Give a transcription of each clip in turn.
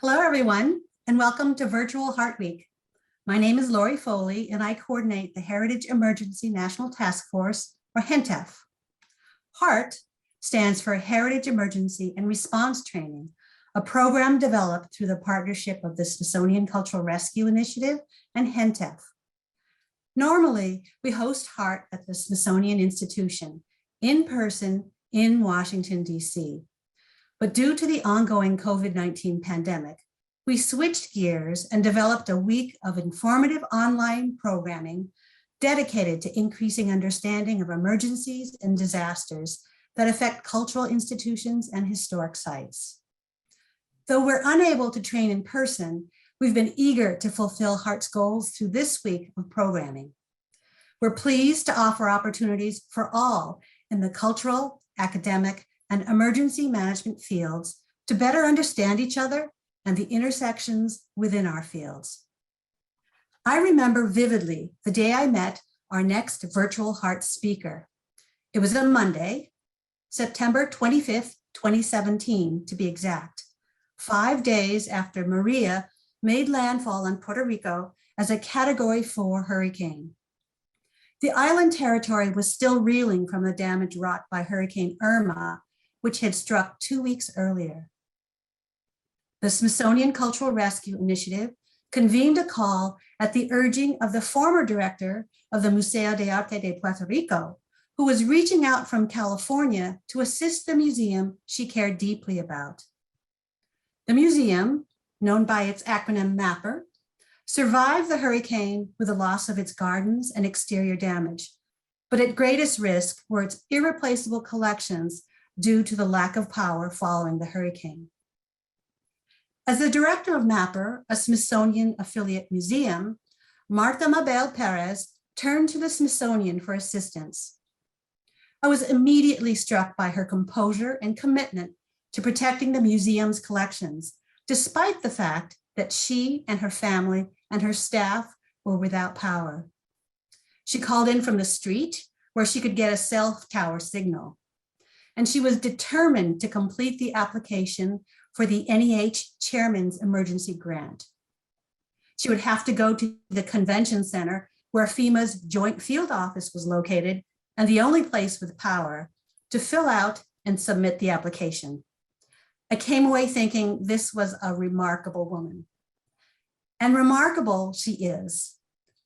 Hello, everyone, and welcome to Virtual Heart Week. My name is Lori Foley, and I coordinate the Heritage Emergency National Task Force, or HENTEF. HEART stands for Heritage Emergency and Response Training, a program developed through the partnership of the Smithsonian Cultural Rescue Initiative and HENTEF. Normally, we host HEART at the Smithsonian Institution in person in Washington, D.C. But due to the ongoing COVID-19 pandemic, we switched gears and developed a week of informative online programming dedicated to increasing understanding of emergencies and disasters that affect cultural institutions and historic sites. Though we're unable to train in person, we've been eager to fulfill HEART's goals through this week of programming. We're pleased to offer opportunities for all in the cultural, academic, and emergency management fields to better understand each other and the intersections within our fields. I remember vividly the day I met our next virtual HEART speaker. It was a Monday, September 25th, 2017, to be exact, 5 days after Maria made landfall on Puerto Rico as a Category 4 hurricane. The island territory was still reeling from the damage wrought by Hurricane Irma, which had struck 2 weeks earlier. The Smithsonian Cultural Rescue Initiative convened a call at the urging of the former director of the Museo de Arte de Puerto Rico, who was reaching out from California to assist the museum she cared deeply about. The museum, known by its acronym MAPR, survived the hurricane with the loss of its gardens and exterior damage, but at greatest risk were its irreplaceable collections due to the lack of power following the hurricane. As the director of MAPR, a Smithsonian affiliate museum, Marta Mabel Perez turned to the Smithsonian for assistance. I was immediately struck by her composure and commitment to protecting the museum's collections, despite the fact that she and her family and her staff were without power. She called in from the street where she could get a cell tower signal, and she was determined to complete the application for the NEH Chairman's Emergency Grant. She would have to go to the convention center where FEMA's Joint Field Office was located and the only place with power to fill out and submit the application. I came away thinking this was a remarkable woman. And remarkable she is.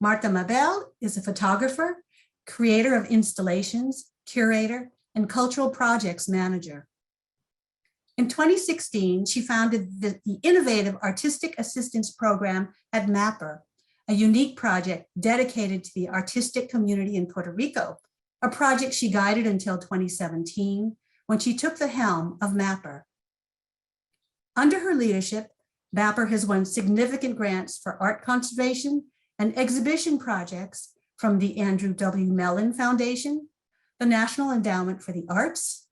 Marta Mabel is a photographer, creator of installations, curator, and cultural projects manager. In 2016, she founded the innovative Artistic Assistance Program at MAPR, a unique project dedicated to the artistic community in Puerto Rico, a project she guided until 2017, when she took the helm of MAPR. Under her leadership, MAPR has won significant grants for art conservation and exhibition projects from the Andrew W. Mellon Foundation, the National Endowment for the Arts,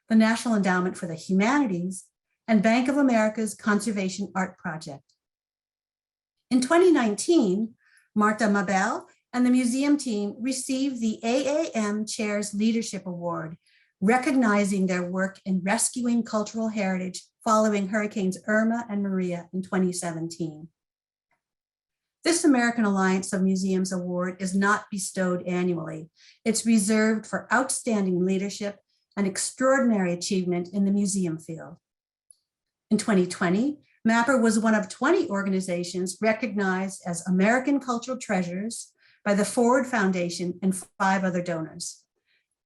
the National Endowment for the Humanities, and Bank of America's Conservation Art Project. In 2019, Marta Mabel and the museum team received the AAM Chair's Leadership Award, recognizing their work in rescuing cultural heritage following Hurricanes Irma and Maria in 2017. This American Alliance of Museums Award is not bestowed annually. It's reserved for outstanding leadership and extraordinary achievement in the museum field. In 2020, MAPR was one of 20 organizations recognized as American Cultural Treasures by the Ford Foundation and 5 other donors.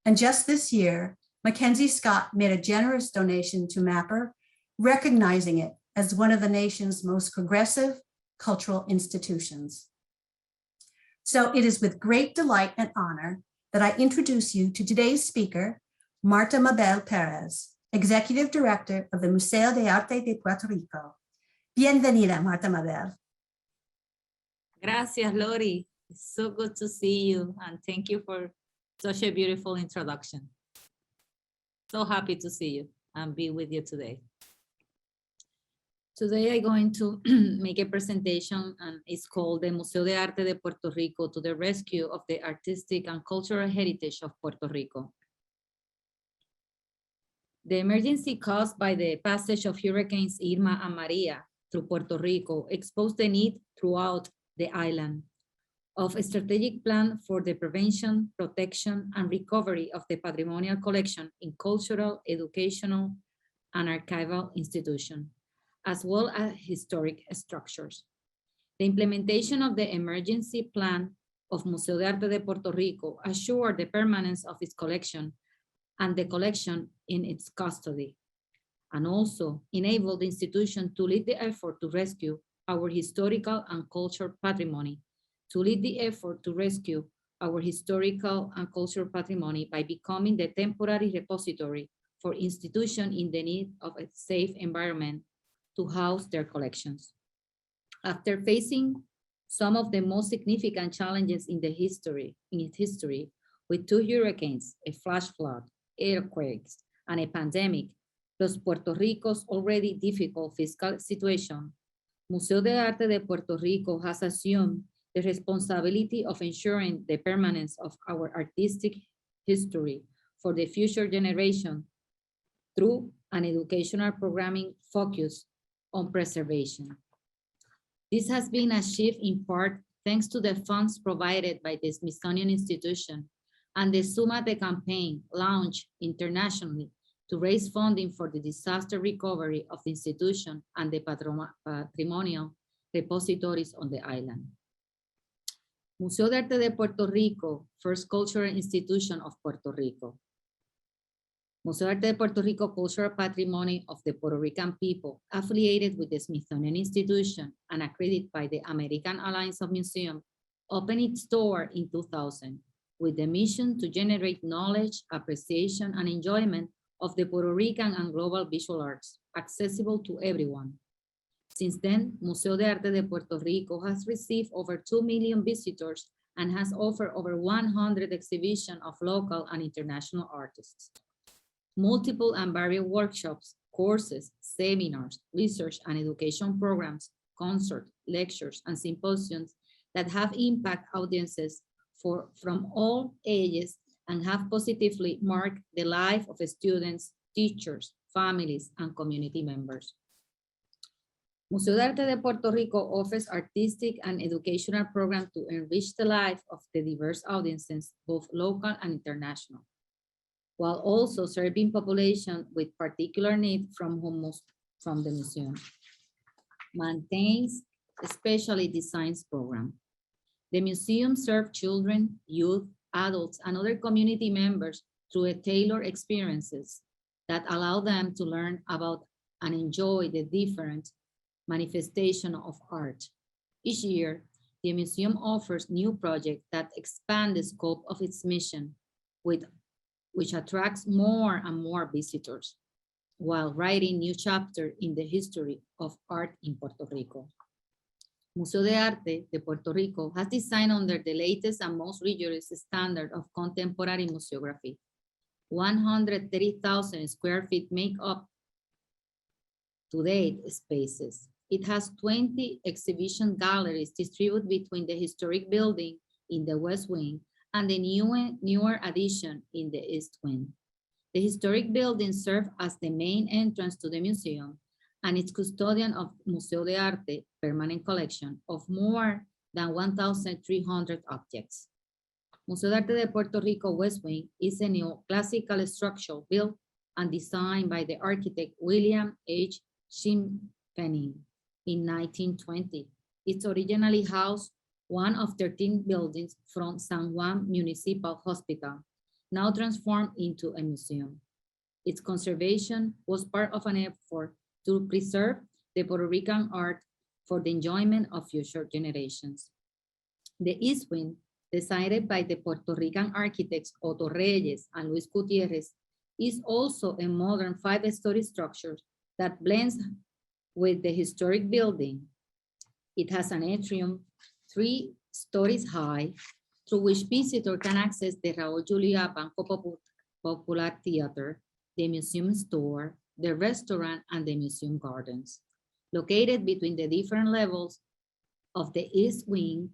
And just this year, Mackenzie Scott made a generous donation to MAPR, recognizing it as one of the nation's most progressive cultural institutions. So it is with great delight and honor that I introduce you to today's speaker, Marta Mabel Perez, Executive Director of the Museo de Arte de Puerto Rico. Bienvenida, Marta Mabel. Gracias, Lori. It's so good to see you, and thank you for such a beautiful introduction. So happy to see you and be with you today. Today I'm going to make a presentation, and it's called the Museo de Arte de Puerto Rico to the Rescue of the Artistic and Cultural Heritage of Puerto Rico. The emergency caused by the passage of Hurricanes Irma and Maria through Puerto Rico exposed the need throughout the island of a strategic plan for the prevention, protection, and recovery of the patrimonial collection in cultural, educational, and archival institutions, as well as historic structures. The implementation of the emergency plan of Museo de Arte de Puerto Rico assured the permanence of its collection and the collection in its custody, and also enabled the institution to lead the effort to rescue our historical and cultural patrimony, by becoming the temporary repository for institutions in the need of a safe environment to house their collections. After facing some of the most significant challenges in its history, with 2 hurricanes, a flash flood, earthquakes, and a pandemic, plus Puerto Rico's already difficult fiscal situation, Museo de Arte de Puerto Rico has assumed the responsibility of ensuring the permanence of our artistic history for the future generation through an educational programming focused on preservation. This has been achieved in part thanks to the funds provided by the Smithsonian Institution and the Sumate campaign launched internationally to raise funding for the disaster recovery of the institution and the patrimonial repositories on the island. Museo de Arte de Puerto Rico, first cultural institution of Puerto Rico. Museo de Arte de Puerto Rico, cultural patrimony of the Puerto Rican people, affiliated with the Smithsonian Institution and accredited by the American Alliance of Museums, opened its door in 2000 with the mission to generate knowledge, appreciation, and enjoyment of the Puerto Rican and global visual arts, accessible to everyone. Since then, Museo de Arte de Puerto Rico has received over 2 million visitors and has offered over 100 exhibitions of local and international artists. Multiple and varied workshops, courses, seminars, research and education programs, concerts, lectures, and symposiums that have impacted audiences from all ages and have positively marked the life of students, teachers, families, and community members. Museo de Arte de Puerto Rico offers artistic and educational programs to enrich the life of the diverse audiences, both local and international, while also serving populations with particular need from the museum. Maintains a specially designed program. The museum serves children, youth, adults, and other community members through a tailored experiences that allow them to learn about and enjoy the different manifestation of art. Each year, the museum offers new projects that expand the scope of its mission, which attracts more and more visitors, while writing new chapters in the history of art in Puerto Rico. Museo de Arte de Puerto Rico has designed under the latest and most rigorous standard of contemporary museography. 130,000 square feet make up to date spaces. It has 20 exhibition galleries distributed between the historic building in the West Wing and the newer addition in the East Wing. The historic building serves as the main entrance to the museum and its custodian of Museo de Arte permanent collection of more than 1,300 objects. Museo de Arte de Puerto Rico West Wing is a neoclassical structure built and designed by the architect William H. Schimpening in 1920. It originally housed one of 13 buildings from San Juan Municipal Hospital, now transformed into a museum. Its conservation was part of an effort to preserve the Puerto Rican art for the enjoyment of future generations. The East Wing, designed by the Puerto Rican architects Otto Reyes and Luis Gutierrez, is also a modern 5-story structure that blends with the historic building. It has an atrium 3 stories high, through which visitors can access the Raúl Juliá Banco Popular Theater, the museum store, the restaurant, and the museum gardens. Located between the different levels of the East Wing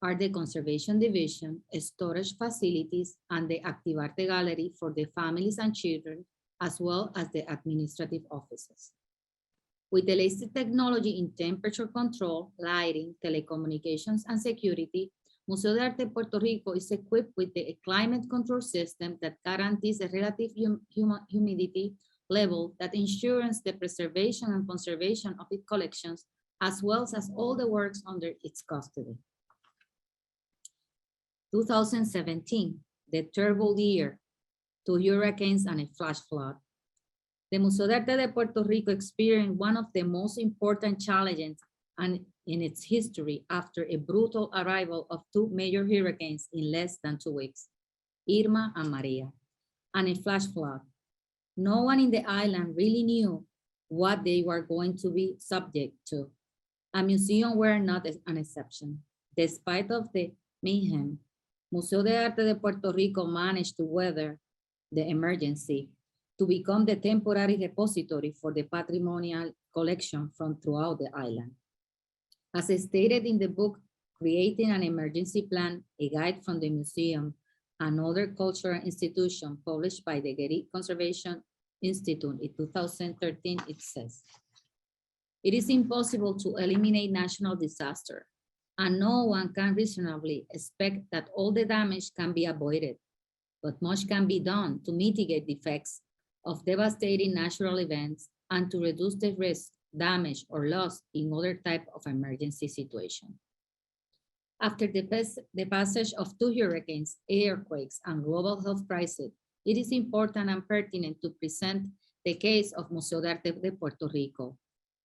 are the Conservation Division, storage facilities, and the Active Arte Gallery for the families and children, as well as the administrative offices. With the latest technology in temperature control, lighting, telecommunications, and security, Museo de Arte Puerto Rico is equipped with a climate control system that guarantees a relative humidity level that ensures the preservation and conservation of its collections, as well as all the works under its custody. 2017, the terrible year, 2 hurricanes and a flash flood. The Museo de Arte de Puerto Rico experienced one of the most important challenges in its history after a brutal arrival of 2 major hurricanes in less than 2 weeks, Irma and Maria, and a flash flood. No one in the island really knew what they were going to be subject to. A museum were not an exception. Despite of the mayhem, Museo de Arte de Puerto Rico managed to weather the emergency to become the temporary repository for the patrimonial collection from throughout the island. As stated in the book, Creating an Emergency Plan, a guide from the museum and other cultural institutions published by the Getty Conservation Institute in 2013, it says, it is impossible to eliminate national disaster, and no one can reasonably expect that all the damage can be avoided, but much can be done to mitigate the effects of devastating natural events and to reduce the risk, damage, or loss in other type of emergency situation. After the passage of 2 hurricanes, earthquakes, and global health crisis, it is important and pertinent to present the case of Museo de Arte de Puerto Rico,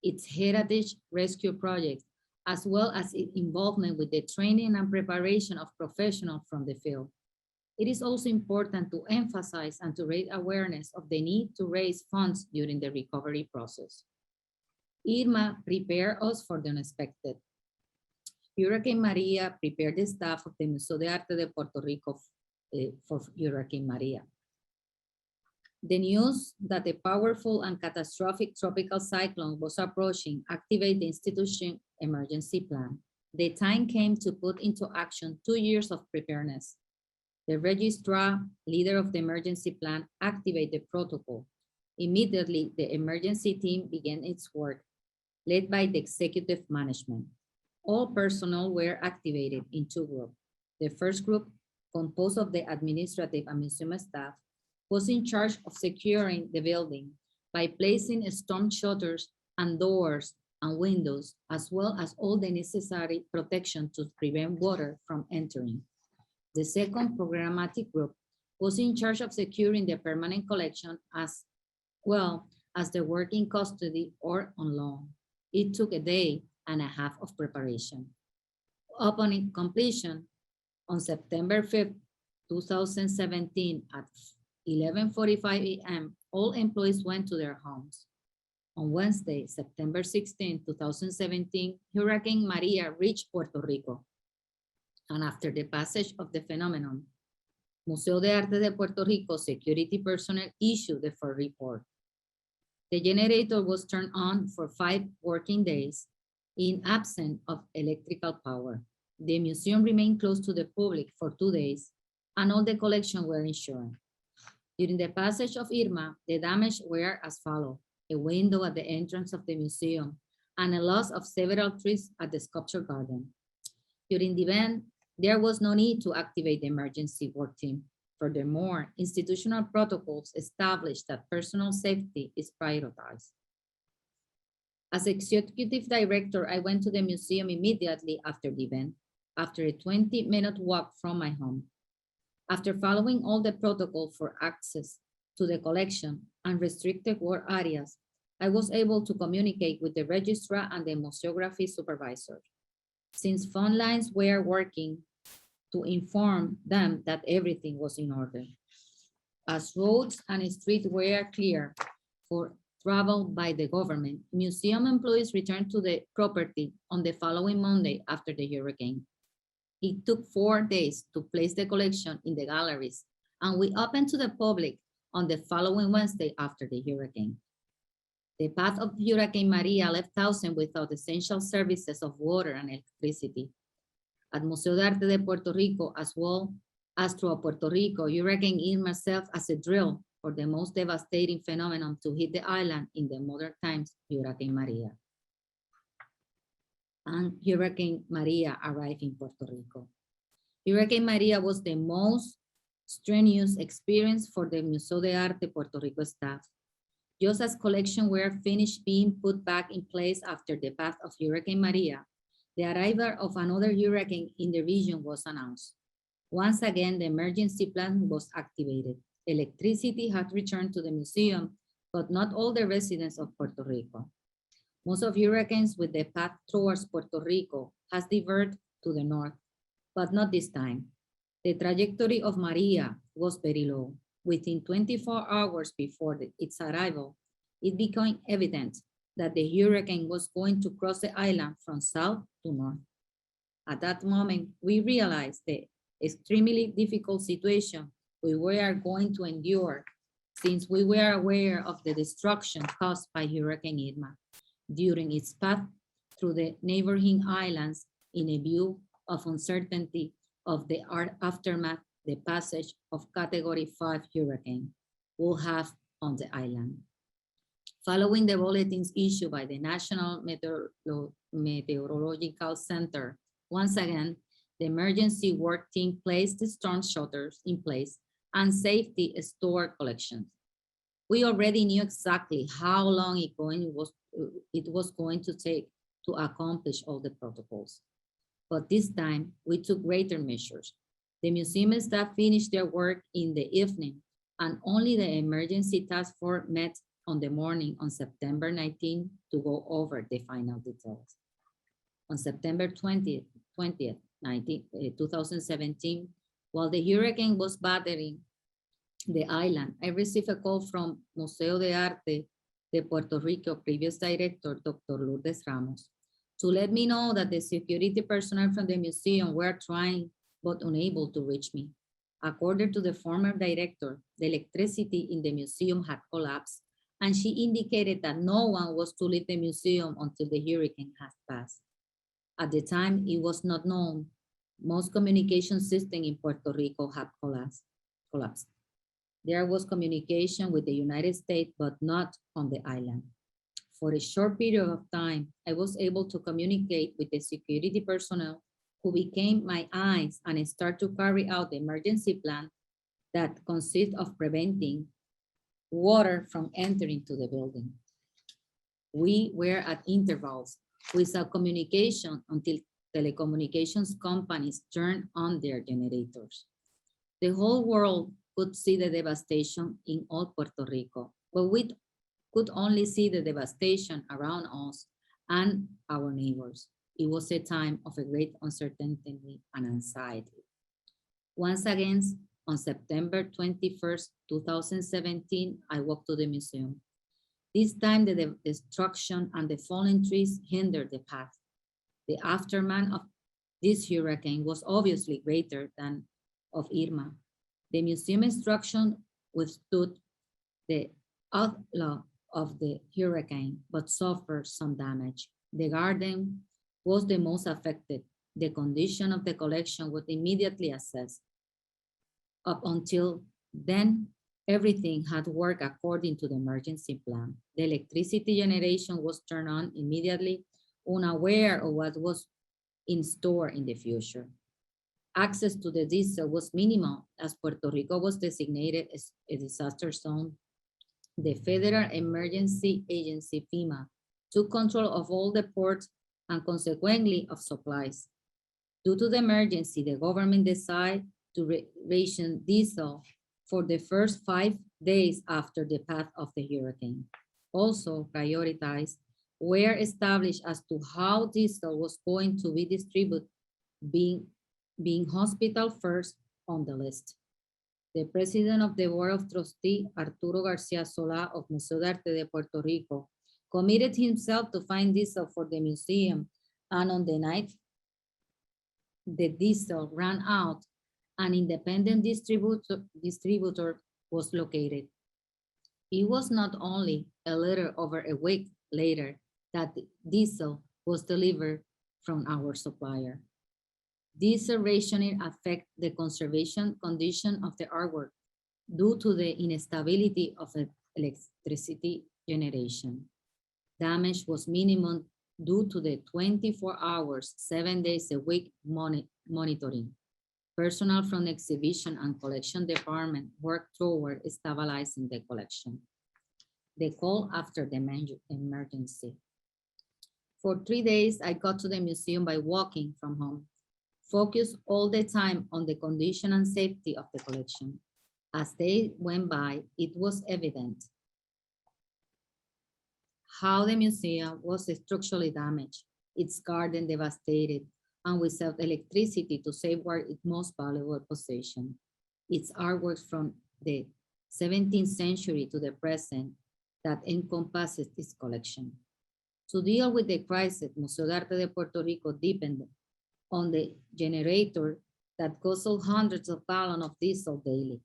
its heritage rescue project, as well as its involvement with the training and preparation of professionals from the field. It is also important to emphasize and to raise awareness of the need to raise funds during the recovery process. Irma prepared us for the unexpected. Hurricane Maria prepared the staff of the Museo de Arte de Puerto Rico for Hurricane Maria. The news that a powerful and catastrophic tropical cyclone was approaching activated the institution emergency plan. The time came to put into action 2 years of preparedness. The registrar, leader of the emergency plan, activated the protocol. Immediately, the emergency team began its work, led by the executive management. All personnel were activated in 2 groups. The first group, composed of the administrative and museum staff, was in charge of securing the building by placing storm shutters and doors and windows, as well as all the necessary protection to prevent water from entering. The second programmatic group was in charge of securing the permanent collection as well as the working custody or on loan. It took a day and a half of preparation. Upon completion, on September 5th, 2017 at 11:45 a.m., all employees went to their homes. On Wednesday, September 16, 2017, Hurricane Maria reached Puerto Rico. And after the passage of the phenomenon, Museo de Arte de Puerto Rico security personnel issued the first report. The generator was turned on for 5 working days in absence of electrical power. The museum remained closed to the public for 2 days, and all the collections were insured. During the passage of Irma, the damage were as follows: a window at the entrance of the museum and a loss of several trees at the sculpture garden. During the event, there was no need to activate the emergency work team. Furthermore, institutional protocols established that personal safety is prioritized. As executive director, I went to the museum immediately after the event, after a 20-minute walk from my home. After following all the protocol for access to the collection and restricted work areas, I was able to communicate with the registrar and the museography supervisor, since phone lines were working to inform them that everything was in order. As roads and streets were clear for travel by the government, museum employees returned to the property on the following Monday after the hurricane. It took 4 days to place the collection in the galleries, and we opened to the public on the following Wednesday after the hurricane. The path of Hurricane Maria left thousands without essential services of water and electricity. At Museo de Arte de Puerto Rico, as well as throughout Puerto Rico, Hurricane Irma served as a drill for the most devastating phenomenon to hit the island in the modern times, Hurricane Maria. And Hurricane Maria arrived in Puerto Rico. Hurricane Maria was the most strenuous experience for the Museo de Arte Puerto Rico staff. Just as collections were finished being put back in place after the path of Hurricane Maria, the arrival of another hurricane in the region was announced. Once again, the emergency plan was activated. Electricity had returned to the museum, but not all the residents of Puerto Rico. Most of hurricanes with the path towards Puerto Rico has diverted to the north, but not this time. The trajectory of Maria was very low. Within 24 hours before its arrival, it became evident that the hurricane was going to cross the island from south to north. At that moment, we realized the extremely difficult situation we were going to endure, since we were aware of the destruction caused by Hurricane Irma during its path through the neighboring islands, in a view of uncertainty of the aftermath the passage of Category 5 hurricane will have on the island. Following the bulletins issued by the National Meteorological Center, once again, the emergency work team placed the storm shelters in place and safety store collections. We already knew exactly how long it was going to take to accomplish all the protocols. But this time, we took greater measures. The museum staff finished their work in the evening, and only the emergency task force met on the morning on September 19 to go over the final details. On September 20th, 2017, while the hurricane was battering the island, I received a call from Museo de Arte de Puerto Rico previous director, Dr. Lourdes Ramos, to let me know that the security personnel from the museum were trying but unable to reach me. According to the former director, the electricity in the museum had collapsed, and she indicated that no one was to leave the museum until the hurricane had passed. At the time, it was not known. Most communication systems in Puerto Rico had collapsed. There was communication with the United States, but not on the island. For a short period of time, I was able to communicate with the security personnel, who became my eyes and start to carry out the emergency plan that consists of preventing water from entering to the building. We were at intervals without communication until telecommunications companies turned on their generators. The whole world could see the devastation in all Puerto Rico, but we could only see the devastation around us and our neighbors. It was a time of a great uncertainty and anxiety. Once again, on September 21st, 2017, I walked to the museum. This time, the destruction and the fallen trees hindered the path. The aftermath of this hurricane was obviously greater than of Irma. The museum instruction withstood the outlaw of the hurricane, but suffered some damage. The garden was the most affected. The condition of the collection was immediately assessed. Up until then, everything had worked according to the emergency plan. The electricity generation was turned on immediately, unaware of what was in store in the future. Access to the diesel was minimal, as Puerto Rico was designated as a disaster zone. The Federal Emergency Agency, FEMA, took control of all the ports and consequently of supplies. Due to the emergency, the government decided to ration diesel for the first 5 days after the path of the hurricane. Also, priorities were established as to how diesel was going to be distributed, being hospital first on the list. The president of the Board of Trustees, Arturo Garcia Solá of Museo de Arte de Puerto Rico, committed himself to find diesel for the museum, and on the night the diesel ran out, an independent distributor was located. It was not only a little over a week later that the diesel was delivered from our supplier. Diesel rationing affects the conservation condition of the artwork. due to the instability of electricity generation. Damage was minimum due to the 24 hours, 7 days a week monitoring. Personnel from the exhibition and collection department worked toward stabilizing the collection. The call after the emergency. For 3 days, I got to the museum by walking from home, focused all the time on the condition and safety of the collection. As they went by, it was evident how the museum was structurally damaged, its garden devastated, and without electricity to safeguard its most valuable possession. Its artworks from the 17th century to the present that encompasses its collection. To deal with the crisis, Museo de Arte de Puerto Rico depended on the generator that guzzled hundreds of gallons of diesel daily.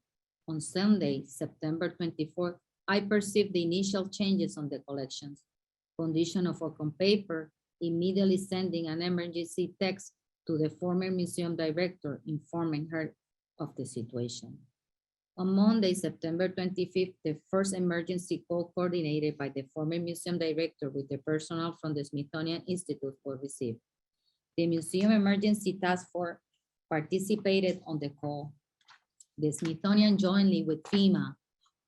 On Sunday, September 24th, I perceived the initial changes on the collections. Condition of work on paper, immediately sending an emergency text to the former museum director informing her of the situation. On Monday, September 25th, the first emergency call coordinated by the former museum director with the personnel from the Smithsonian Institute was received. The Museum Emergency Task Force participated on the call. The Smithsonian jointly with FEMA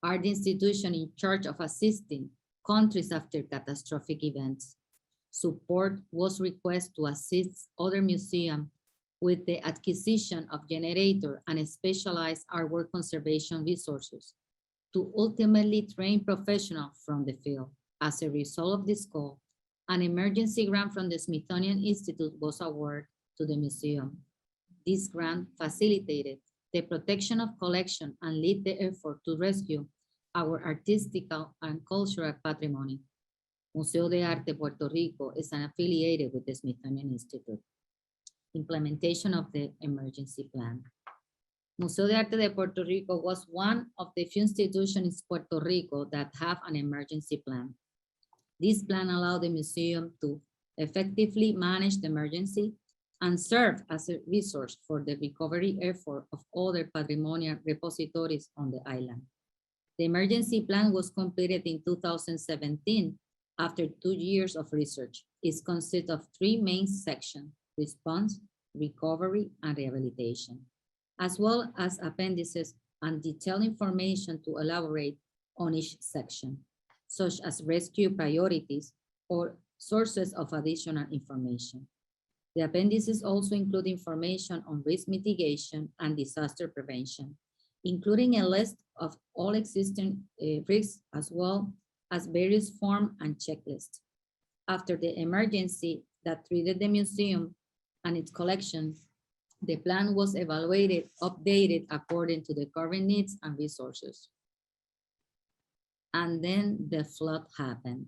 are the institution in charge of assisting countries after catastrophic events. Support was requested to assist other museums with the acquisition of generator and specialized artwork conservation resources to ultimately train professionals from the field. As a result of this call, an emergency grant from the Smithsonian Institute was awarded to the museum. This grant facilitated the protection of collection and led the effort to rescue our artistic and cultural patrimony. Museo de Arte Puerto Rico is affiliated with the Smithsonian Institute. Implementation of the emergency plan. Museo de Arte de Puerto Rico was one of the few institutions in Puerto Rico that have an emergency plan. This plan allowed the museum to effectively manage the emergency and serve as a resource for the recovery effort of other patrimonial repositories on the island. The emergency plan was completed in 2017 after 2 years of research. It consists of 3 main sections: response, recovery, and rehabilitation, as well as appendices and detailed information to elaborate on each section, such as rescue priorities or sources of additional information. The appendices also include information on risk mitigation and disaster prevention, including a list of all existing risks, as well as various forms and checklists. After the emergency that treated the museum and its collections, the plan was evaluated, updated according to the current needs and resources. And then the flood happened.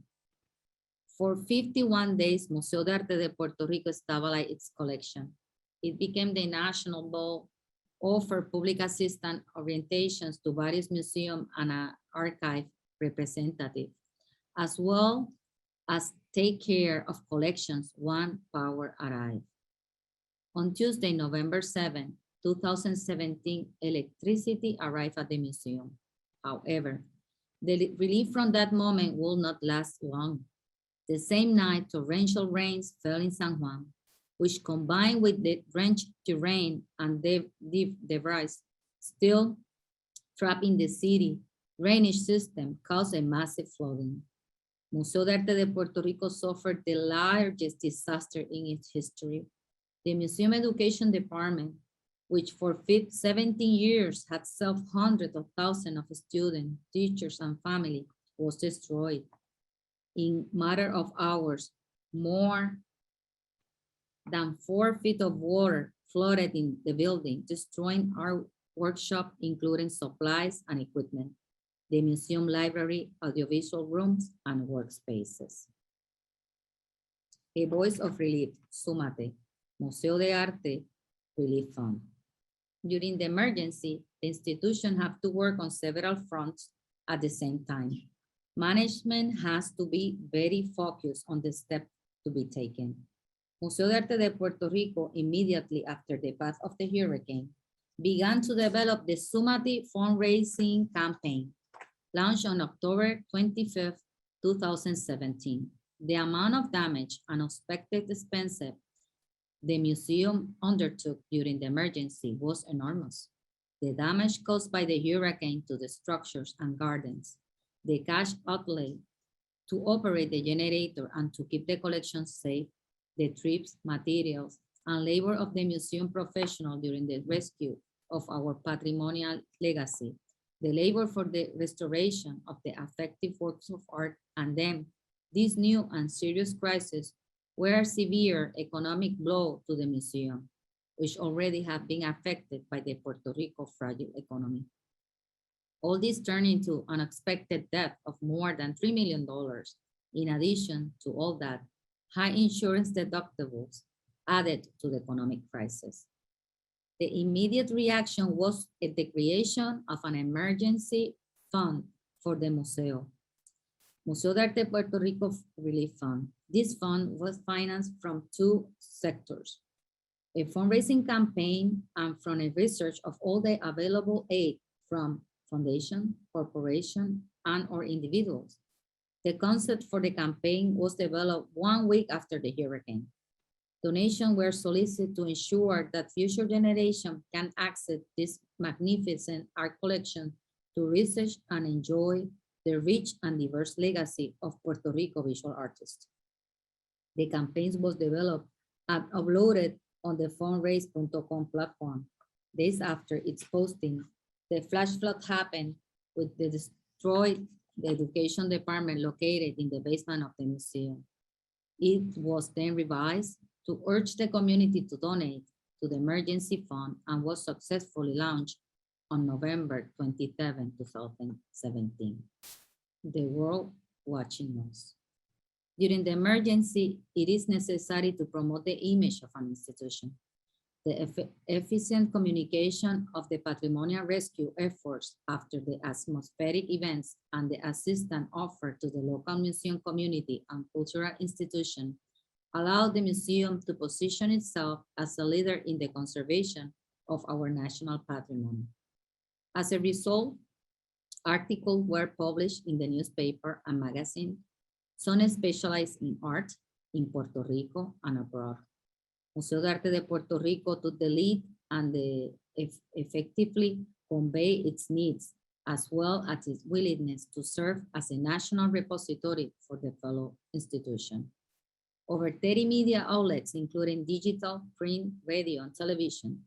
For 51 days, Museo de Arte de Puerto Rico stabilized its collection. It became the national ball, offered public assistance orientations to various museum and archive representatives, as well as take care of collections when power arrived. On Tuesday, November 7, 2017, electricity arrived at the museum. However, the relief from that moment will not last long. The same night, torrential rains fell in San Juan, which combined with the drenched terrain and debris still trapped in the city drainage system caused a massive flooding. Museo de Arte de Puerto Rico suffered the largest disaster in its history. The Museum Education Department, which for 17 years had served hundreds of thousands of students, teachers, and families, was destroyed. In a matter of hours, more than 4 feet of water flooded in the building, destroying our workshop, including supplies and equipment, the museum library, audiovisual rooms, and workspaces. A voice of relief, Sumate, Museo de Arte Relief Fund. During the emergency, the institution have to work on several fronts at the same time. Management has to be very focused on the steps to be taken. Museo de Arte de Puerto Rico, immediately after the path of the hurricane, began to develop the summative fundraising campaign, launched on October 25th, 2017. The amount of damage and unexpected expenses the museum undertook during the emergency was enormous. The damage caused by the hurricane to the structures and gardens, the cash outlay to operate the generator and to keep the collection safe, the trips, materials, and labor of the museum professional during the rescue of our patrimonial legacy, the labor for the restoration of the affected works of art, and then this new and serious crisis were a severe economic blow to the museum, which already had been affected by the Puerto Rico fragile economy. All this turned into an unexpected debt of more than $3 million. In addition to all that, high insurance deductibles added to the economic crisis. The immediate reaction was the creation of an emergency fund for the Museo, Museo de Arte Puerto Rico Relief Fund. This fund was financed from two sectors, a fundraising campaign and from a research of all the available aid from foundation, corporation, and or individuals. The concept for the campaign was developed 1 week after the hurricane. Donations were solicited to ensure that future generations can access this magnificent art collection to research and enjoy the rich and diverse legacy of Puerto Rico visual artists. The campaign was developed and uploaded on the fundraise.com platform. Days after its posting, the flash flood happened with the destroyed the education department located in the basement of the museum. It was then revised to urge the community to donate to the emergency fund and was successfully launched on November 27, 2017. The world watching us. During the emergency, it is necessary to promote the image of an institution. The efficient communication of the patrimonial rescue efforts after the atmospheric events and the assistance offered to the local museum community and cultural institution allowed the museum to position itself as a leader in the conservation of our national patrimony. As a result, articles were published in the newspaper and magazine, some specialized in art in Puerto Rico and abroad. Museo de Arte de Puerto Rico took the lead and effectively convey its needs, as well as its willingness to serve as a national repository for the fellow institution. Over 30 media outlets, including digital, print, radio, and television,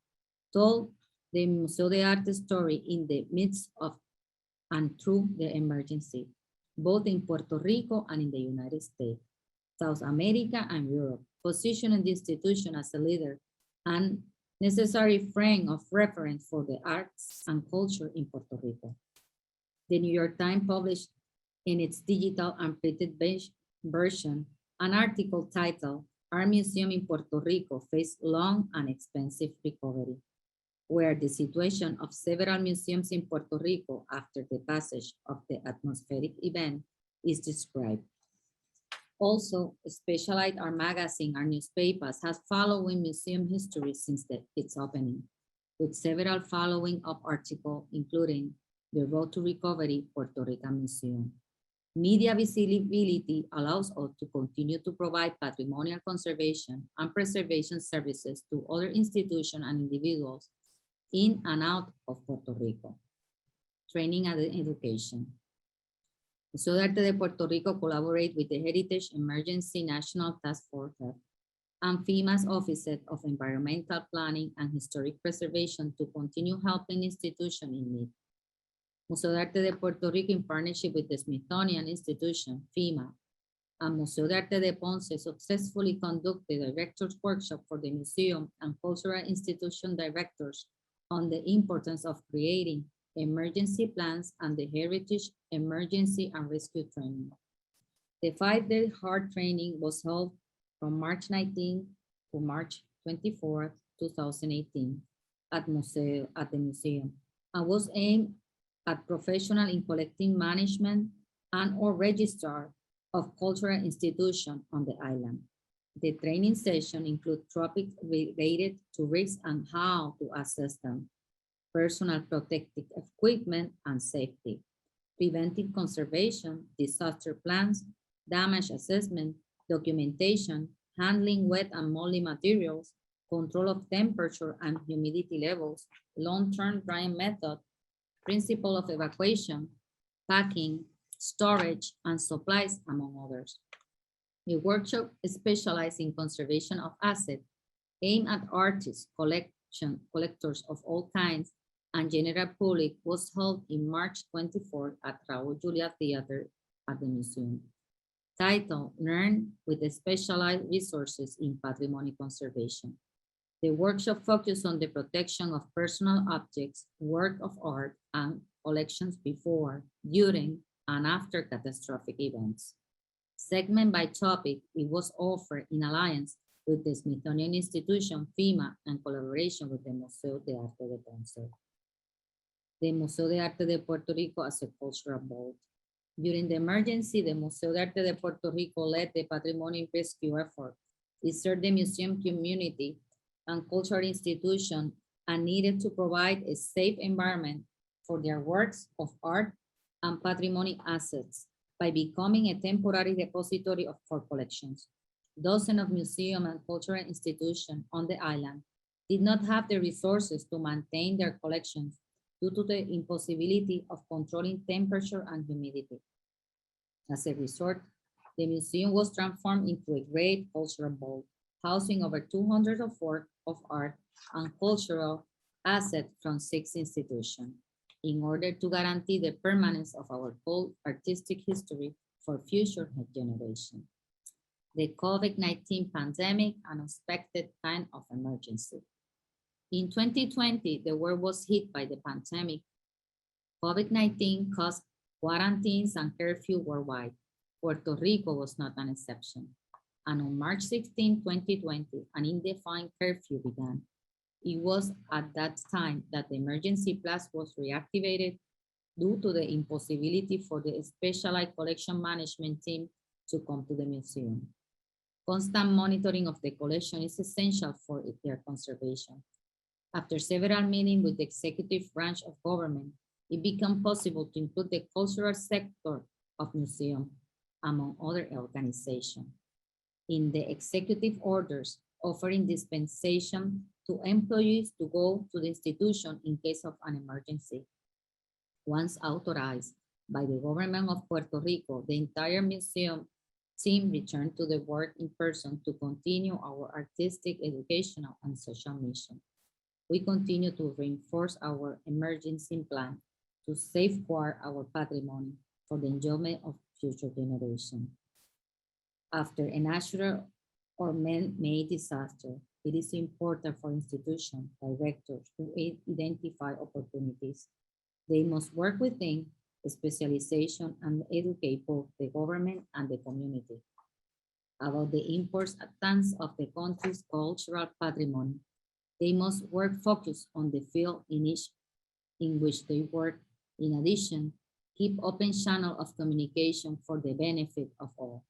told the Museo de Arte story in the midst of and through the emergency, both in Puerto Rico and in the United States, South America, and Europe, positioning the institution as a leader and necessary frame of reference for the arts and culture in Puerto Rico. The New York Times published in its digital and printed version an article titled, "Our Museum in Puerto Rico Faced Long and Expensive Recovery," where the situation of several museums in Puerto Rico after the passage of the atmospheric event is described. Also, Specialized Art Magazine, our newspapers, has following museum history since its opening, with several following up articles, including The Road to Recovery Puerto Rican Museum. Media visibility allows us to continue to provide patrimonial conservation and preservation services to other institutions and individuals in and out of Puerto Rico. Training and education. Museo de Arte de Puerto Rico collaborate with the Heritage Emergency National Task Force and FEMA's Office of Environmental Planning and Historic Preservation to continue helping institutions in need. Museo de Arte de Puerto Rico, in partnership with the Smithsonian Institution, FEMA, and Museo de Arte de Ponce, successfully conducted a director's workshop for the museum and cultural institution directors on the importance of creating emergency plans and the heritage emergency and rescue training. The 5-day hard training was held from March 19 to March 24, 2018 at the museum and was aimed at professionals in collecting management and or registrar of cultural institutions on the island. The training session includes topics related to risks and how to assess them, personal protective equipment, and safety, preventive conservation, disaster plans, damage assessment, documentation, handling wet and moldy materials, control of temperature and humidity levels, long-term drying method, principle of evacuation, packing, storage, and supplies, among others. A workshop specialized in conservation of assets aimed at artists, collectors of all kinds, and general public was held in March 24 at Raúl Julia Theater at the museum. Title, Learn with the Specialized Resources in Patrimony Conservation. The workshop focused on the protection of personal objects, work of art, and collections before, during, and after catastrophic events. Segment by topic, it was offered in alliance with the Smithsonian Institution, FEMA, and collaboration with the Museo de Arte de Ponce. The Museo de Arte de Puerto Rico as a cultural vault. During the emergency, the Museo de Arte de Puerto Rico led the patrimony rescue effort. It served the museum community and cultural institution and needed to provide a safe environment for their works of art and patrimony assets by becoming a temporary repository for collections. Dozens of museums and cultural institutions on the island did not have the resources to maintain their collections due to the impossibility of controlling temperature and humidity. As a result, the museum was transformed into a great cultural vault, housing over 200 of works of art and cultural assets from 6 institutions, in order to guarantee the permanence of our whole artistic history for future generations. The COVID-19 pandemic, an unexpected kind of emergency. In 2020, the world was hit by the pandemic. COVID-19 caused quarantines and curfew worldwide. Puerto Rico was not an exception. And on March 16, 2020, an indefined curfew began. It was at that time that the emergency plan was reactivated due to the impossibility for the specialized collection management team to come to the museum. Constant monitoring of the collection is essential for their conservation. After several meetings with the executive branch of government, it became possible to include the cultural sector of museum, among other organizations, in the executive orders offering dispensation to employees to go to the institution in case of an emergency. Once authorized by the government of Puerto Rico, the entire museum team returned to the work in person to continue our artistic, educational, and social mission. We continue to reinforce our emergency plan to safeguard our patrimony for the enjoyment of future generations. After a natural or man-made disaster, it is important for institution directors to identify opportunities. They must work within specialization and educate both the government and the community about the importance of the country's cultural patrimony. They must work focused on the field in which they work. In addition, keep open channel of communication for the benefit of all.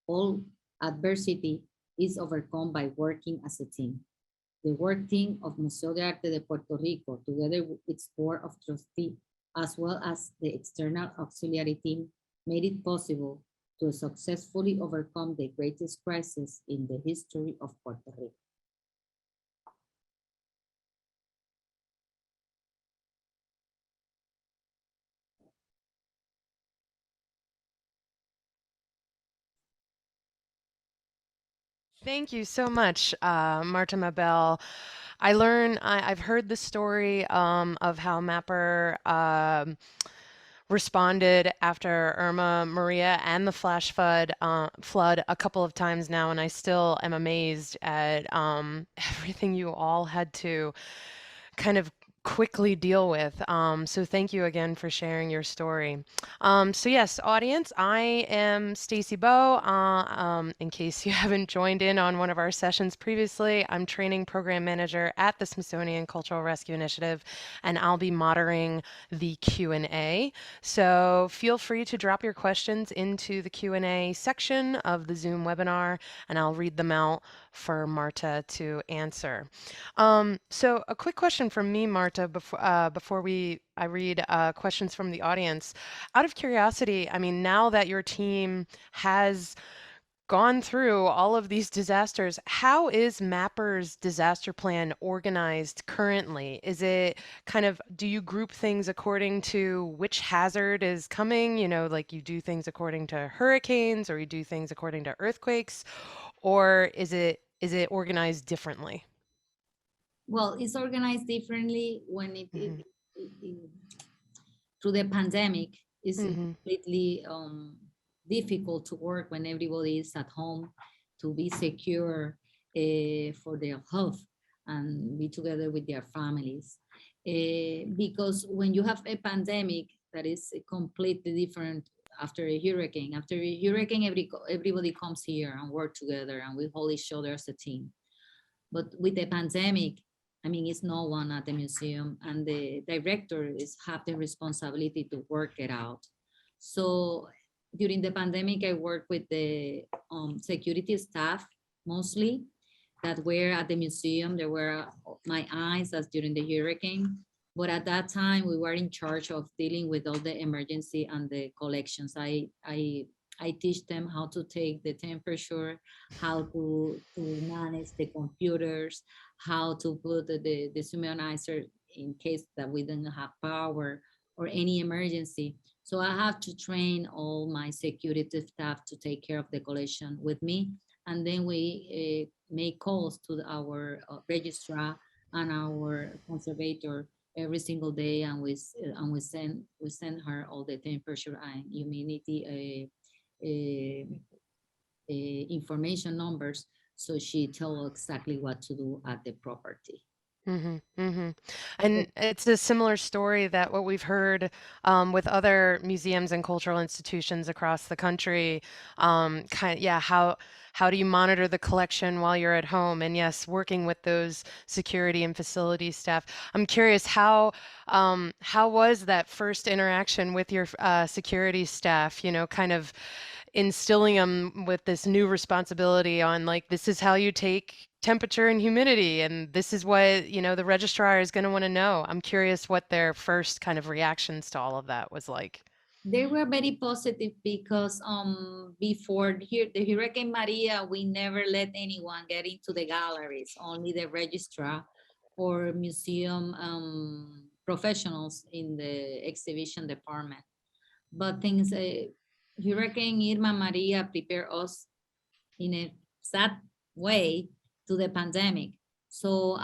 All adversity is overcome by working as a team. The work team of Museo de Arte de Puerto Rico, together with its board of trustees, as well as the external auxiliary team, made it possible to successfully overcome the greatest crisis in the history of Puerto Rico. Thank you so much, Marta Mabel. I've heard the story of how MAPR responded after Irma, Maria, and the flash flood a couple of times now, and I still am amazed at everything you all had to kind of quickly deal with. So thank you again for sharing your story. So yes, audience, I am Stacy Bowe. In case you haven't joined in on one of our sessions previously, I'm training program manager at the Smithsonian Cultural Rescue Initiative, and I'll be moderating the Q&A. So feel free to drop your questions into the Q&A section of the Zoom webinar, and I'll read them out for Marta to answer. So a quick question from me, Marta. Marta, before I read questions from the audience. Out of curiosity, I mean, now that your team has gone through all of these disasters, how is MAPR's disaster plan organized currently? Is it kind of, do you group things according to which hazard is coming? You know, like you do things according to hurricanes, or you do things according to earthquakes, or is it organized differently? Well, it's organized differently when Hmm. it- through the pandemic. It's Hmm. completely difficult to work when everybody is at home, to be secure for their health and be together with their families. Because when you have a pandemic that is completely different after a hurricane, everybody comes here and work together and we hold each other as a team. But with the pandemic, I mean, it's no one at the museum, and the director is have the responsibility to work it out. So during the pandemic, I worked with the security staff mostly that were at the museum. There were my eyes as during the hurricane. But at that time, we were in charge of dealing with all the emergency and the collections. I teach them how to take the temperature, how to manage the computers, how to put the deshumanizer in case that we don't have power or any emergency. So I have to train all my security staff to take care of the collection with me. And then we make calls to our registrar and our conservator every single day, and we send her all the temperature and humidity information numbers, so she tell exactly what to do at the property. Hmm. Hmm. And it's a similar story that what we've heard with other museums and cultural institutions across the country. Yeah, how do you monitor the collection while you're at home? And yes, working with those security and facility staff. I'm curious, how was that first interaction with your security staff? You know, kind of instilling them with this new responsibility on, like, this is how you take temperature and humidity, and this is what, the registrar is going to want to know. I'm curious what their first kind of reactions to all of that was like. They were very positive because before here the Hurricane Maria, we never let anyone get into the galleries, only the registrar or museum professionals in the exhibition department. But things, Hurricane Irma Maria prepared us in a sad way to the pandemic. So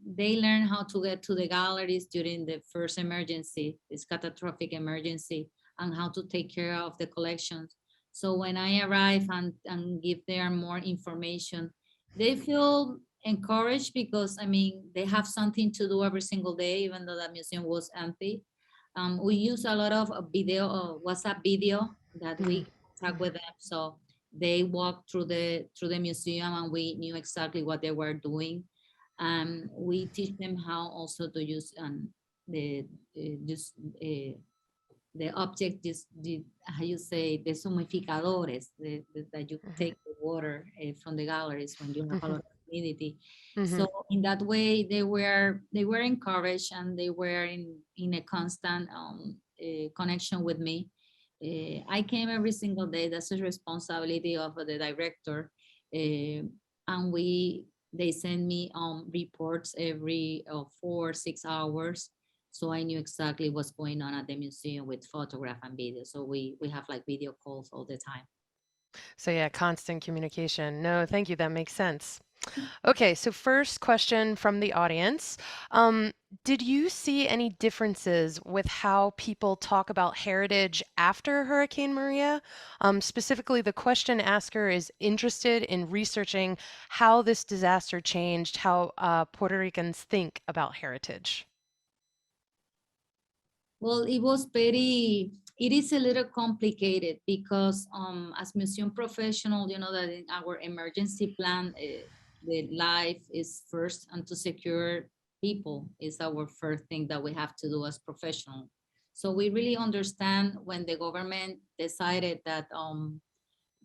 they learn how to get to the galleries during the first emergency, this catastrophic emergency, and how to take care of the collections. So when I arrive and give them more information, they feel encouraged because, I mean, they have something to do every single day, even though the museum was empty. We use a lot of video, WhatsApp video that Mm. we talk with them. So they walked through the museum and we knew exactly what they were doing. We teach them how also to use the just the object, just how you say, the humidificadores, that you Mhm. take the water from the galleries when you have a lot Mhm. of humidity. So Mhm. in that way, they were encouraged, and they were in a constant connection with me. I came every single day. That's the responsibility of the director, and they send me reports every 4 or 6 hours, so I knew exactly what's going on at the museum with photograph and video. So we have like video calls all the time. So yeah, constant communication. No, thank you. That makes sense. Okay, so first question from the audience. Um, did you see any differences with how people talk about heritage after Hurricane Maria? Specifically, the question asker is interested in researching how this disaster changed how Puerto Ricans think about heritage. Well, it is a little complicated because as museum professional, you know that in our emergency plan, the life is first, and to secure people is our first thing that we have to do as professional. So we really understand when the government decided that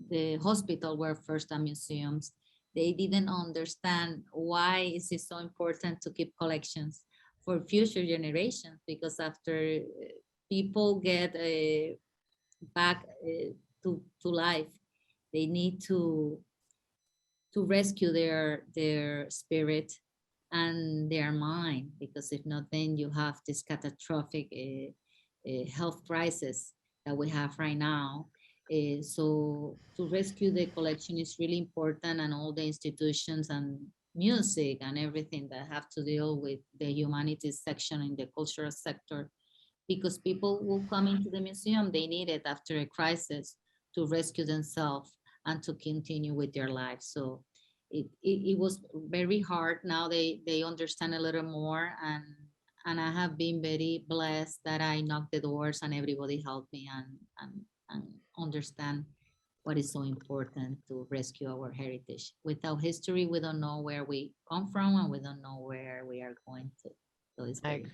the hospital were first and museums, they didn't understand why is it so important to keep collections. for future generations, because after people get back to life, they need to rescue their spirit and their mind, because if not, then you have this catastrophic health crisis that we have right now. So to rescue the collection is really important, and all the institutions and music and everything that have to deal with the humanities section in the cultural sector, because people will come into the museum, they need it after a crisis to rescue themselves and to continue with their lives. So it was very hard. Now they understand a little more, and I have been very blessed that I knocked the doors and everybody helped me and understand what is so important to rescue our heritage. Without history, we don't know where we come from, and we don't know where we are going to. So it's I, very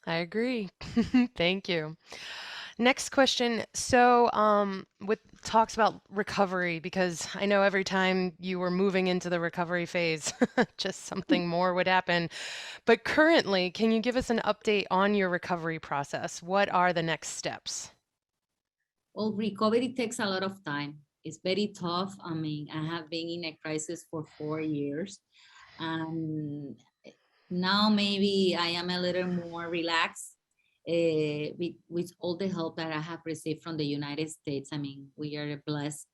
I agree. Thank you. Next question. So, with talks about recovery, because I know every time you were moving into the recovery phase, just something more would happen. But currently, can you give us an update on your recovery process? What are the next steps? Well, recovery takes a lot of time. It's very tough. I mean, I have been in a crisis for 4 years, and now maybe I am a little more relaxed with all the help that I have received from the United States. I mean, we are a blessed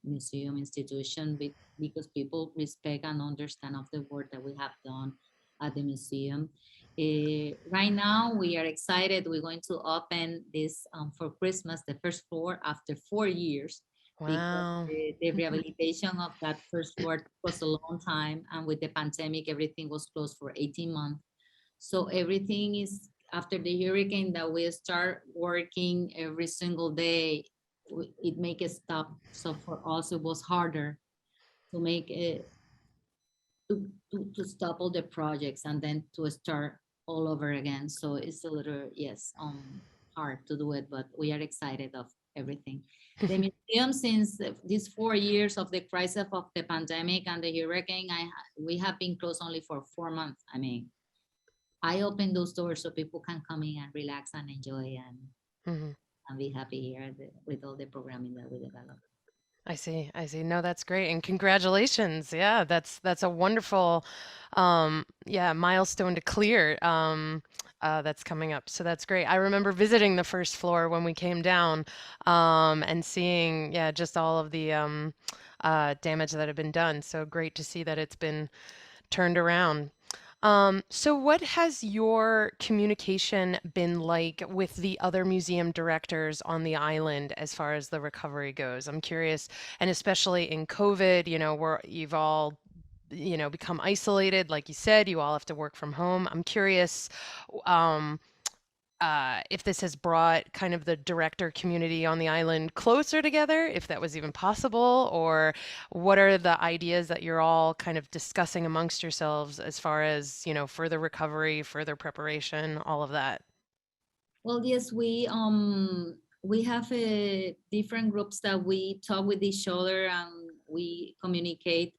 museum institution because people respect and understand of the work that we have done at the museum. Right now, we are excited. We're going to open this for Christmas, the first floor after 4 years, because Wow. the rehabilitation of that first floor was a long time. And with the pandemic, everything was closed for 18 months. So everything is after the hurricane that we start working every single day, it make a stop. So for us, it was harder to make it to stop all the projects and then to start all over again. So it's a little, yes, hard to do it, but we are excited of everything. The museum, since these 4 years of the crisis of the pandemic and the hurricane, we have been closed only for 4 months. I mean, I open those doors so people can come in and relax and enjoy Mhm. and be happy here with all the programming that we develop. I see. I see. No, that's great. And congratulations. Yeah, that's a wonderful yeah, milestone to clear that's coming up. So that's great. I remember visiting the first floor when we came down and seeing, yeah, just all of the damage that had been done. So great to see that it's been turned around. So what has your communication been like with the other museum directors on the island as far as the recovery goes? I'm curious, and especially in COVID, where you've all, become isolated, like you said, you all have to work from home. I'm curious, um, if this has brought kind of the director community on the island closer together, if that was even possible, or what are the ideas that you're all kind of discussing amongst yourselves as far as, further recovery, further preparation, all of that? Well, yes, we have different groups that we talk with each other and we communicate.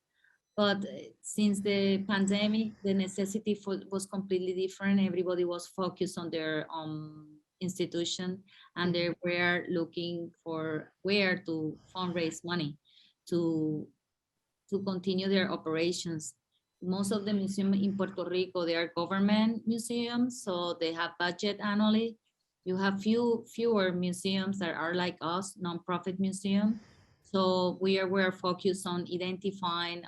But since the pandemic, the necessity was completely different. Everybody was focused on their institution, and they Mhm. were looking for where to fundraise money to to continue their operations. Most of the museums in Puerto Rico, they are government museums, so they have budget annually. You have fewer museums that are like us, nonprofit museum. So we're focused on identifying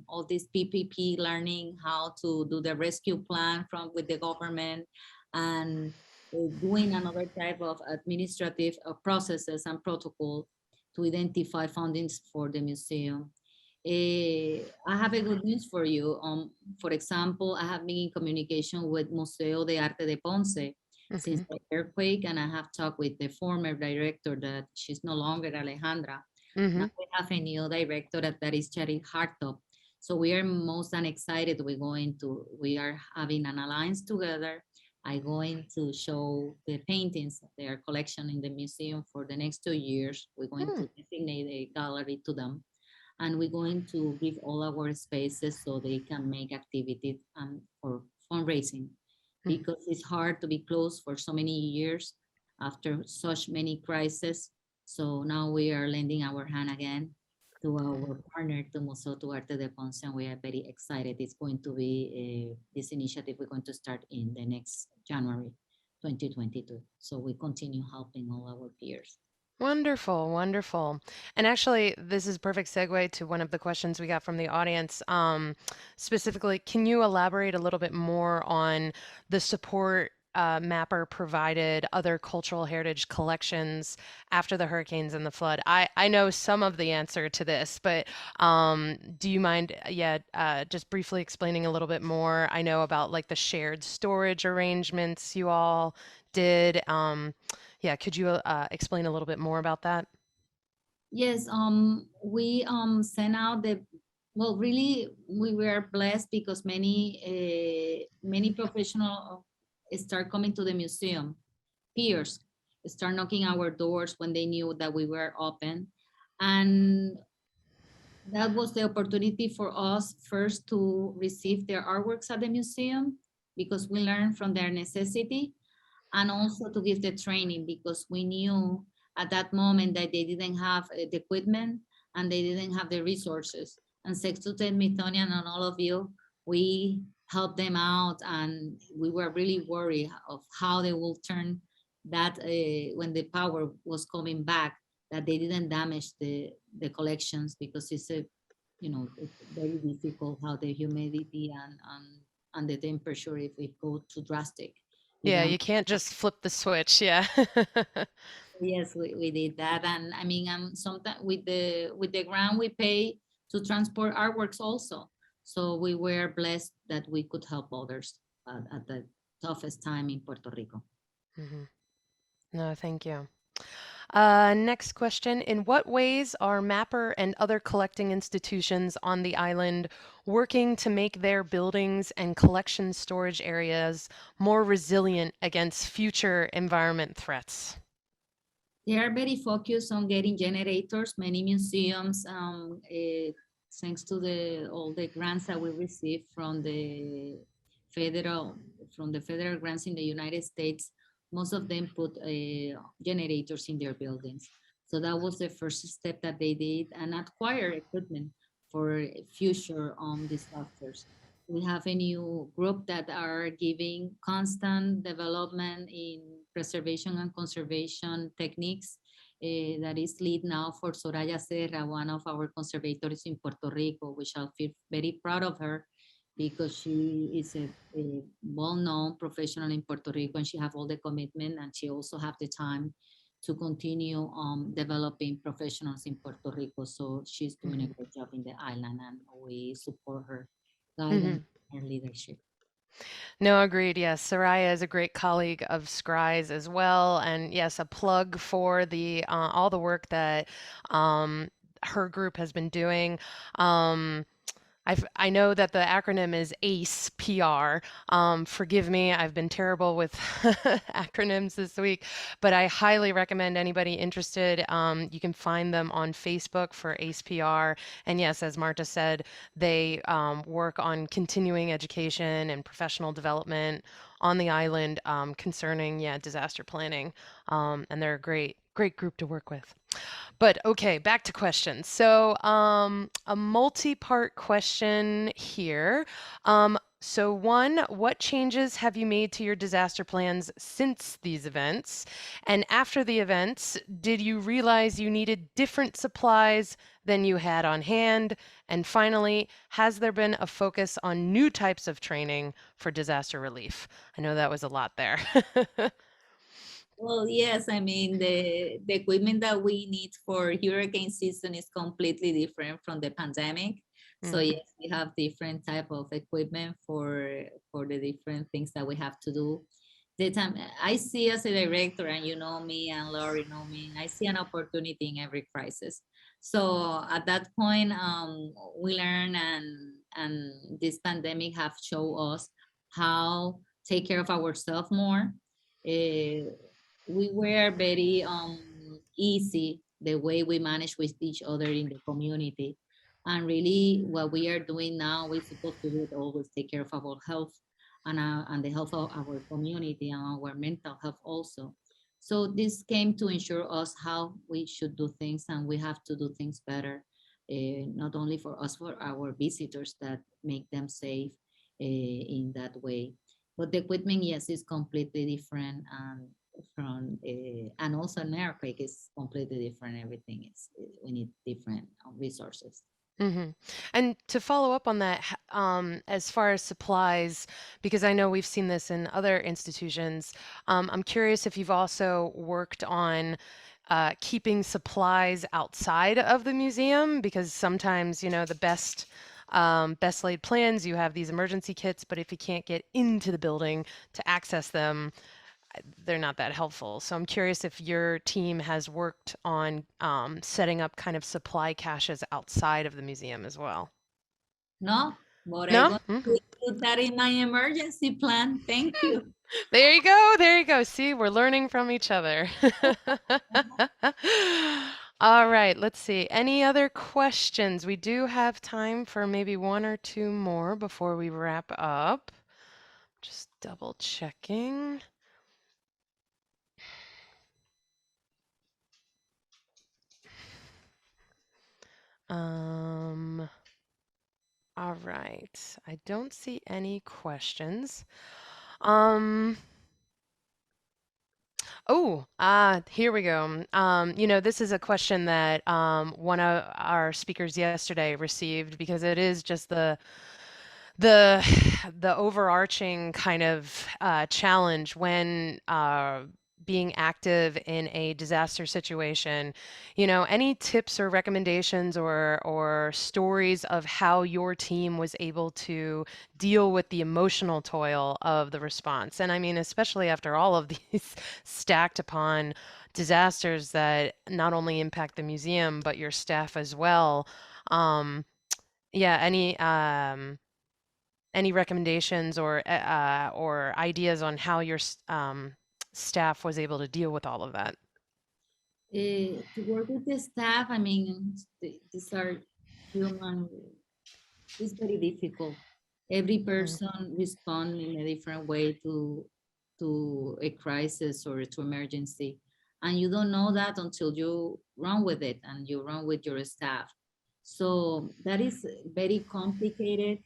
all this PPP, learning how to do the rescue plan from with the government, and doing another type of administrative processes and protocol to identify fundings for the museum. I have a good news for you. For example, I have been in communication with Museo de Arte de Ponce since Mhm. the earthquake, and I have talked with the former director that she's no longer Alejandra. Now Mhm. we have a new director that is Charit Hartop. So we are most than excited. We are having an alliance together. I'm going to show the paintings, their collection in the museum for the next 2 years. We're going Hmm. to designate a gallery to them, and we're going to give all our spaces so they can make activities fundraising, Mm. because it's hard to be closed for so many years after such many crises. So now we are lending our hand again to our partner, to Museo to Arte de Ponce, and we are very excited. It's going to be this initiative we're going to start in the next January 2022. So we continue helping all our peers. Wonderful, wonderful. And actually, this is a perfect segue to one of the questions we got from the audience. Specifically, can you elaborate a little bit more on the support MAPR provided other cultural heritage collections after the hurricanes and the flood? I know some of the answer to this, but do you mind, just briefly explaining a little bit more? I know about like the shared storage arrangements you all did. Yeah, could you explain a little bit more about that? Yes, we sent out the, well, really, we were blessed because many professional start coming to the museum. Peers start knocking our doors when they knew that we were open, and that was the opportunity for us first to receive their artworks at the museum, because we learned from their necessity, and also to give the training, because we knew at that moment that they didn't have the equipment and they didn't have the resources. And Sex to Smithsonian and all of you, we helped them out, and we were really worried of how they will turn that when the power was coming back, that they didn't damage the collections, because it's a, you know, it's very difficult how the humidity and the temperature, if it go too drastic. Yeah, you can't just flip the switch. Yeah. Yes, we did that. And I mean, sometimes with the grant we pay to transport artworks also. So we were blessed that we could help others at the toughest time in Puerto Rico. Mhm. No, thank you. Next question. In what ways are MAPR and other collecting institutions on the island working to make their buildings and collection storage areas more resilient against future environment threats? They are very focused on getting generators. Many museums, thanks to all the grants that we receive federal from the federal grants in the United States, most of them put generators in their buildings. So that was the first step that they did, and acquire equipment for future disasters. We have a new group that are giving constant development in preservation and conservation techniques. That is lead now for Soraya Serra, one of our conservators in Puerto Rico, which I feel very proud of her, because she is a well-known professional in Puerto Rico, and she have all the commitment, and she also have the time to continue developing professionals in Puerto Rico. So she's doing a great job in the island, and we support her guidance and leadership. No, agreed. Yes, Soraya is a great colleague of Scry's as well, and yes, a plug for the all the work that um, her group has been doing. Um, I know that the acronym is ACE PR. Forgive me, I've been terrible with acronyms this week, but I highly recommend anybody interested. You can find them on Facebook for ACE PR. And yes, as Marta said, they work on continuing education and professional development on the island concerning, disaster planning. And they're a great group to work with. But okay, back to questions. So, a multi-part question here. So one, what changes have you made to your disaster plans since these events? And after the events, did you realize you needed different supplies than you had on hand? And finally, has there been a focus on new types of training for disaster relief? I know that was a lot there. Well, yes, I mean, the equipment that we need for hurricane season is completely different from the pandemic. So Mhm. yes, we have different type of equipment for the different things that we have to do. The time I see as a director, and you know me, and Laurie know me, I see an opportunity in every crisis. So at that point, we learn, and this pandemic have shown us how take care of ourselves more. Uh, we were very easy the way we manage with each other in the community, and really what we are doing now, we're supposed to do it always, take care of our health, and the health of our community and our mental health also. So this came to ensure us how we should do things, and we have to do things better, not only for us, for our visitors, that make them safe in that way. But the equipment, yes, is completely different, from and also an earthquake is completely different. Everything is, we need different resources. hmm And to follow up on that, as far as supplies, because I know we've seen this in other institutions, I'm curious if you've also worked on keeping supplies outside of the museum, because sometimes, the best laid plans, you have these emergency kits, but if you can't get into the building to access them, they're not that helpful. So I'm curious if your team has worked on setting up kind of supply caches outside of the museum as well. No, but I'm No? going Mhm. to put that in my emergency plan. Thank you. There you go. There you go. See, we're learning from each other. All right, let's see. Any other questions? We do have time for maybe one or two more before we wrap up. Just double checking. Um, all right. I don't see any questions. Um, Here we go. This is a question that one of our speakers yesterday received, because it is just the the overarching kind of challenge when being active in a disaster situation. Any tips or recommendations or stories of how your team was able to deal with the emotional toil of the response? And I mean, especially after all of these stacked upon disasters that not only impact the museum but your staff as well. Yeah, any recommendations or ideas on how your staff was able to deal with all of that? To work with the staff, I mean, these are human, it's very difficult. Every Mhm. person respond in a different way to a crisis or to emergency. And you don't know that until you run with it and you run with your staff. So that is very complicated.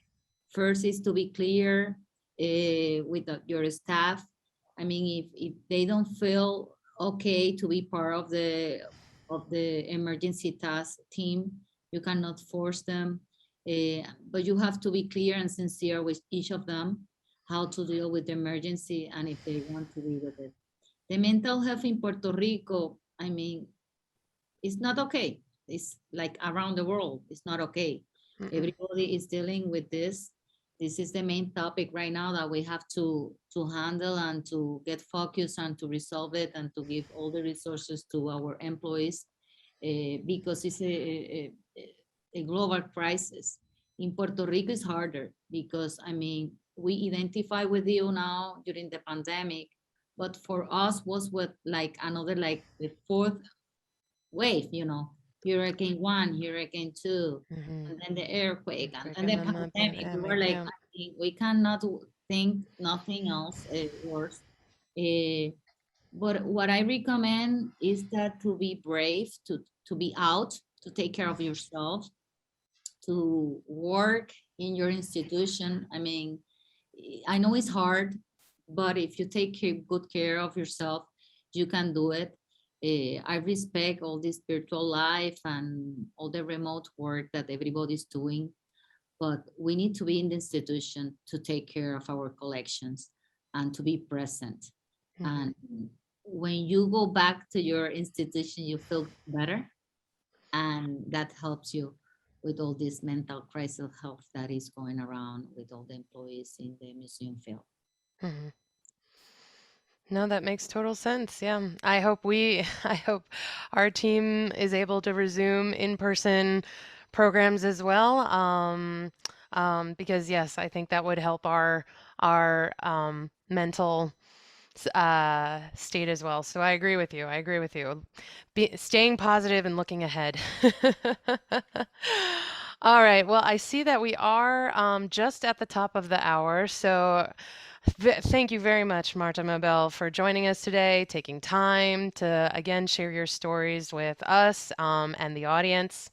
First is to be clear with your staff. I mean, if they don't feel okay to be part of the emergency task team, you cannot force them. But you have to be clear and sincere with each of them how to deal with the emergency and if they want to be with it. The mental health in Puerto Rico, I mean, it's not okay. It's like around the world, it's not okay. Mm-mm. Everybody is dealing with this. This is the main topic right now that we have to handle and to get focused and to resolve it and to give all the resources to our employees because it's a global crisis. In Puerto Rico, it's harder because, I mean, we identify with you now during the pandemic, but for us was what like another like the fourth wave, Hurricane 1, Hurricane 2, Mhm. and then the earthquake, and Earthquake then and the then the pandemic. We were pandemic, like, yeah. I mean, we cannot think nothing else worse. Uh, but what I recommend is that to be brave, to be out, to take care of yourself, to work in your institution. I mean, I know it's hard, but if you take good care of yourself, you can do it. I respect all this virtual life and all the remote work that everybody's doing, but we need to be in the institution to take care of our collections and to be present. Mhm. And when you go back to your institution, you feel better, and that helps you with all this mental crisis health that is going around with all the employees in the museum field. Mhm. No, that makes total sense. Yeah. I hope we, I hope our team is able to resume in-person programs as well. Because yes, I think that would help our mental state as well. So I agree with you. I agree with you. Staying positive and looking ahead. All right. Well, I see that we are just at the top of the hour. So Thank you very much, Marta Mabel, for joining us today, taking time to again share your stories with us and the audience.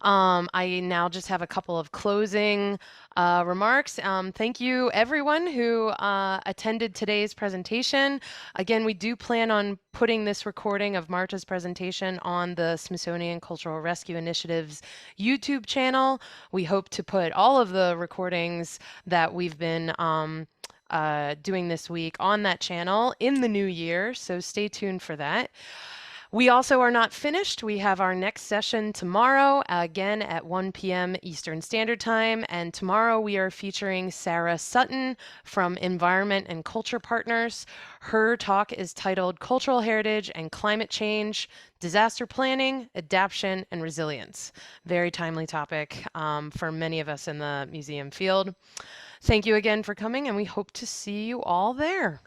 I now just have a couple of closing remarks. Thank you, everyone who attended today's presentation. Again, we do plan on putting this recording of Marta's presentation on the Smithsonian Cultural Rescue Initiative's YouTube channel. We hope to put all of the recordings that we've been doing this week on that channel in the new year, so stay tuned for that. We also are not finished. We have our next session tomorrow, again at 1 p.m. Eastern Standard Time. And tomorrow we are featuring Sarah Sutton from Environment and Culture Partners. Her talk is titled Cultural Heritage and Climate Change, Disaster Planning, Adaptation, and Resilience. Very timely topic for many of us in the museum field. Thank you again for coming, and we hope to see you all there.